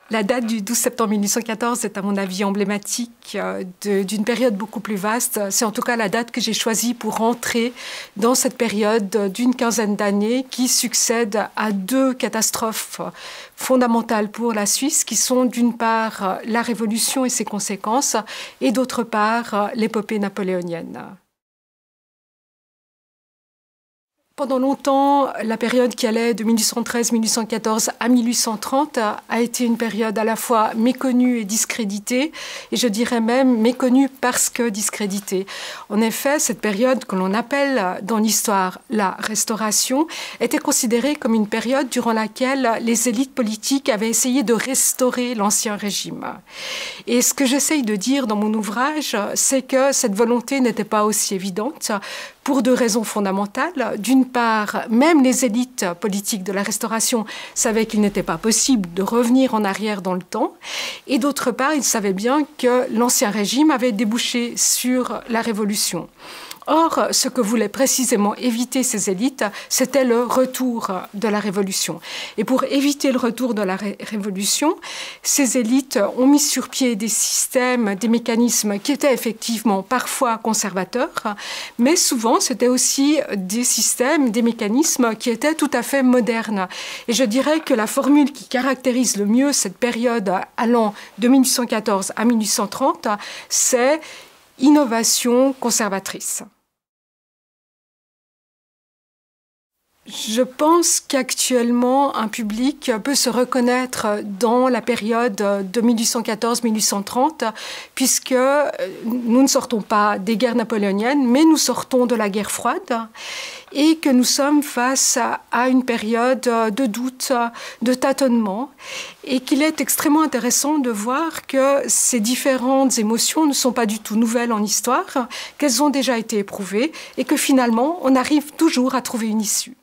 La date du 12 septembre 1814 est à mon avis emblématique d'une période beaucoup plus vaste. C'est en tout cas la date que j'ai choisie pour rentrer dans cette période d'une quinzaine d'années qui succède à deux catastrophes fondamentales pour la Suisse qui sont d'une part la Révolution et ses conséquences et d'autre part l'épopée napoléonienne. Pendant longtemps, la période qui allait de 1813-1814 à 1830 a été une période à la fois méconnue et discréditée, et je dirais même méconnue parce que discréditée. En effet, cette période que l'on appelle dans l'histoire la Restauration était considérée comme une période durant laquelle les élites politiques avaient essayé de restaurer l'Ancien Régime. Et ce que j'essaye de dire dans mon ouvrage, c'est que cette volonté n'était pas aussi évidente, pour deux raisons fondamentales. D'une part, même les élites politiques de la Restauration savaient qu'il n'était pas possible de revenir en arrière dans le temps. Et d'autre part, ils savaient bien que l'Ancien Régime avait débouché sur la Révolution. Or, ce que voulaient précisément éviter ces élites, c'était le retour de la Révolution. Et pour éviter le retour de la Révolution, ces élites ont mis sur pied des systèmes, des mécanismes qui étaient effectivement parfois conservateurs, mais souvent c'était aussi des systèmes, des mécanismes qui étaient tout à fait modernes. Et je dirais que la formule qui caractérise le mieux cette période allant de 1814 à 1830, c'est innovation conservatrice. Je pense qu'actuellement, un public peut se reconnaître dans la période de 1814-1830, puisque nous ne sortons pas des guerres napoléoniennes, mais nous sortons de la guerre froide, et que nous sommes face à une période de doute, de tâtonnement, et qu'il est extrêmement intéressant de voir que ces différentes émotions ne sont pas du tout nouvelles en histoire, qu'elles ont déjà été éprouvées, et que finalement, on arrive toujours à trouver une issue.